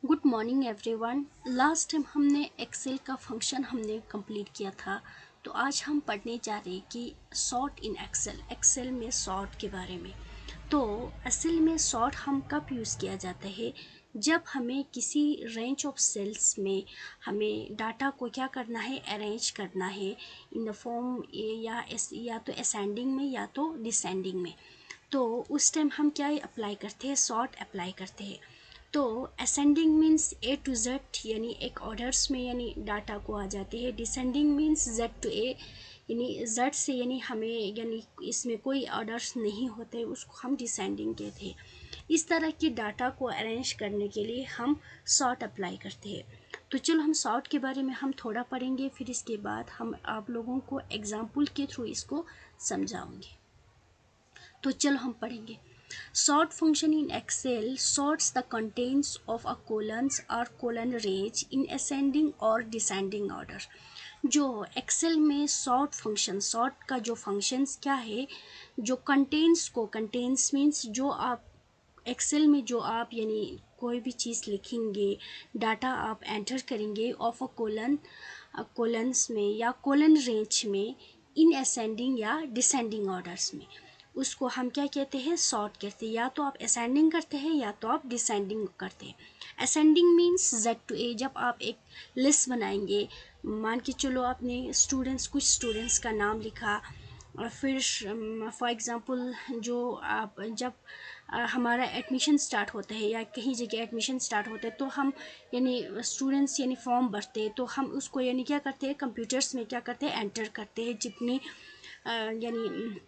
Good morning everyone. Last time हमने Excel का function complete किया था, तो आज हम पढ़ने जा रहे हैं कि सॉर्ट इन एक्सेल में सॉर्ट के बारे में। तो असल में सॉर्ट हम कब यूज़ किया जाता है, जब हमें किसी रेंज ऑफ सेल्स में हमें डाटा को क्या करना है, अरेंज करना है इन द फॉर्म या तो असेंडिंग में या तो डिसेंडिंग में। तो उस टाइम हम क्या अप्लाई करते हैं, सॉर्ट अप्लाई करते हैं। तो ascending means A to Z यानी एक ऑर्डर्स में यानी डाटा को आ जाते हैं। डिसेंडिंग मीन्स जेड टू ए यानी जेड से यानी हमें यानी इसमें कोई ऑर्डर्स नहीं होते, उसको हम डिसेंडिंग कहते हैं। इस तरह की डाटा को अरेंज करने के लिए हम सॉर्ट अप्लाई करते हैं। तो चलो हम सॉर्ट के बारे में हम थोड़ा पढ़ेंगे, फिर इसके बाद हम आप लोगों को एग्जाम्पल के थ्रू इसको समझाऊंगे। तो चलो हम पढ़ेंगे। Sort function in Excel sorts the contents of a columns or column range in ascending or descending order। जो एक्सेल में सॉर्ट का जो फंक्शंस क्या है, जो कंटेंट्स मीन्स जो आप एक्सेल में जो आप यानी कोई भी चीज़ लिखेंगे, डाटा आप एंटर करेंगे ऑफ अ कोलन्स में या कोलन रेंज में इन असेंडिंग या डिसेंडिंग ऑर्डर्स में, उसको हम क्या कहते हैं, सॉर्ट कहते हैं। या तो आप असेंडिंग करते हैं या तो आप डिसेंडिंग करते हैं। असेंडिंग मीन्स जेड टू ए। जब आप एक लिस्ट बनाएंगे, मान के चलो आपने कुछ स्टूडेंट्स का नाम लिखा, और फिर फॉर एग्ज़ाम्पल जो आप जब हमारा एडमिशन स्टार्ट होता है या कहीं जगह एडमिशन स्टार्ट होता है, तो हम यानी स्टूडेंट्स यानी फॉर्म भरते हैं, तो हम उसको यानी क्या करते हैं, कंप्यूटर्स में क्या करते हैं, एंटर करते हैं जितनी यानी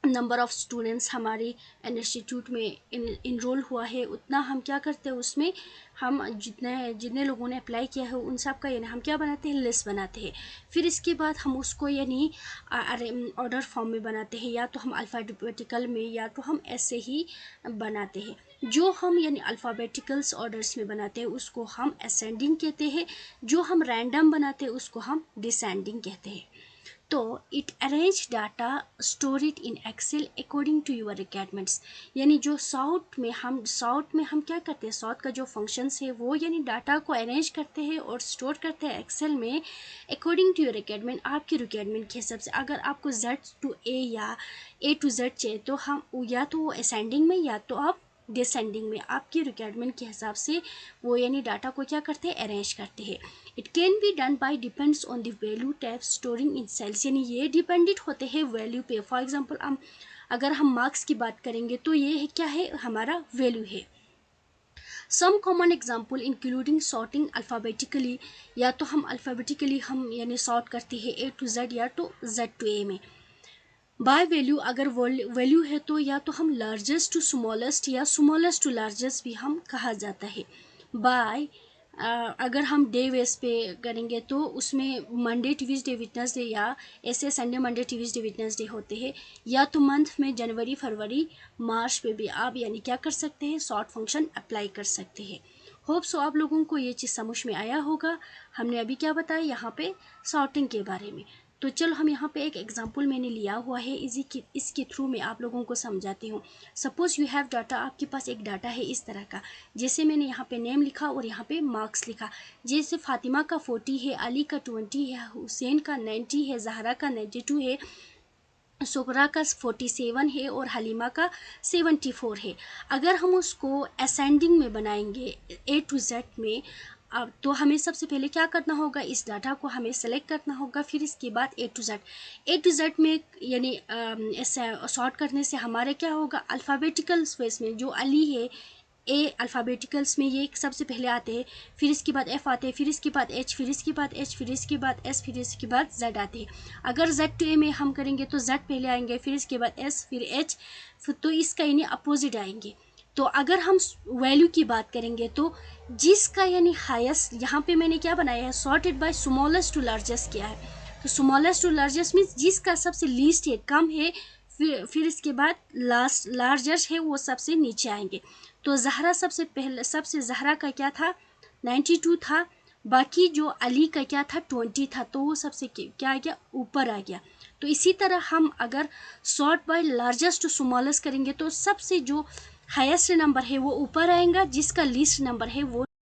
नंबर ऑफ़ स्टूडेंट्स हमारे इंस्टीट्यूट में इनरोल हुआ है, उतना हम क्या करते हैं, उसमें हम जितने लोगों ने अप्लाई किया है उन सब का यानी हम क्या बनाते हैं, लिस्ट बनाते हैं। फिर इसके बाद हम उसको यानी ऑर्डर फॉर्म में बनाते हैं, या तो हम अल्फ़ाबेटिकल में या तो हम ऐसे ही बनाते हैं। जो हम यानी अल्फ़ाबेटिकल्स ऑर्डर्स में बनाते हैं उसको हम असेंडिंग कहते हैं, जो हम रैंडम बनाते हैं उसको हम डिसेंडिंग कहते हैं। तो it arrange data store it in Excel according to your requirements. यानी जो सॉर्ट में हम क्या करते हैं, सॉर्ट का जो फंक्शंस है वो यानी डाटा को अरेंज करते हैं और स्टोर करते हैं एक्सेल में अकॉर्डिंग टू योर रिक्वायरमेंट, आपकी रिक्वायरमेंट के हिसाब से। अगर आपको जेड टू ए या ए टू जेड चाहिए, तो हम या तो वो असेंडिंग में या तो आप डिसेंडिंग में, आपकी रिक्वायरमेंट के हिसाब से वो यानी डाटा को क्या करते हैं, अरेंज करते हैं। It can be done by depends on the value type storing in cells. यानी ये डिपेंडेंट होते हैं वैल्यू पे। फॉर एग्जांपल अगर हम मार्क्स की बात करेंगे तो ये है क्या है, हमारा वैल्यू है। Some common example including sorting alphabetically, या तो हम अल्फ़ाबेटिकली हम यानी सॉर्ट करते हैं ए टू जेड या तो जेड टू ए में। बाय वैल्यू, अगर वैल्यू है तो या तो हम लार्जेस्ट टू स्मॉलेस्ट या स्मॉलेस्ट टू लार्जेस्ट भी हम कहा जाता है। बाय अगर हम डे वेस पे करेंगे तो उसमें मंडे ट्यूसडे वेडनेसडे या ऐसे संडे मंडे ट्यूसडे वेडनेसडे होते हैं। या तो मंथ में जनवरी फरवरी मार्च पे भी आप यानी क्या कर सकते हैं, सॉर्ट फंक्शन अप्लाई कर सकते हैं। होप सो आप लोगों को ये चीज़ समझ में आया होगा। हमने अभी क्या बताया यहाँ पे सॉर्टिंग के बारे में। तो चलो हम यहाँ पे एक एग्जांपल मैंने लिया हुआ है, इसके थ्रू मैं आप लोगों को समझाती हूँ। सपोज यू हैव डाटा, आपके पास एक डाटा है इस तरह का, जैसे मैंने यहाँ पे नेम लिखा और यहाँ पे मार्क्स लिखा। जैसे फातिमा का 40 है, अली का 20 है, हुसैन का 90 है, जहरा का 92 है, सुगरा का 47 है और हलीमा का 74 है। अगर हम उसको असेंडिंग में बनाएंगे ए टू जेड में, अब तो हमें सबसे पहले क्या करना होगा, इस डाटा को हमें सेलेक्ट करना होगा। फिर इसके बाद ए टू जेड में यानी सॉर्ट करने से हमारे क्या होगा, अल्फ़ाबेटिकल स्पेस में जो अली है ए अल्फ़ाबेटिकल्स में ये सबसे पहले आते हैं, फिर इसके बाद एफ़ आते हैं, फिर इसके बाद एच, फिर इसके बाद एच, फिर इसके बाद एस, फिर इसके बाद जेड आते हैं। अगर जेड टू ए में हम करेंगे तो जेड पहले आएंगे, फिर इसके बाद एस, फिर एच, फिर तो इसका यानी अपोजिट आएंगे। तो अगर हम वैल्यू की बात करेंगे तो जिसका यानी हाईएस्ट, यहाँ पे मैंने क्या बनाया है, sorted by smallest to largest किया है। तो स्मॉलेस्ट टू लार्जेस्ट मीन्स जिसका सबसे लीस्ट है, कम है, फिर इसके बाद लार्जेस्ट है वो सबसे नीचे आएंगे। तो जहरा सबसे जहरा का क्या था, 92 था। बाकी जो अली का क्या था, 20 था, तो वो सबसे क्या आ गया, ऊपर आ गया। तो इसी तरह हम अगर sort by largest to smallest करेंगे तो सबसे जो हाईएस्ट नंबर है वो ऊपर आएगा, जिसका लीस्ट नंबर है वो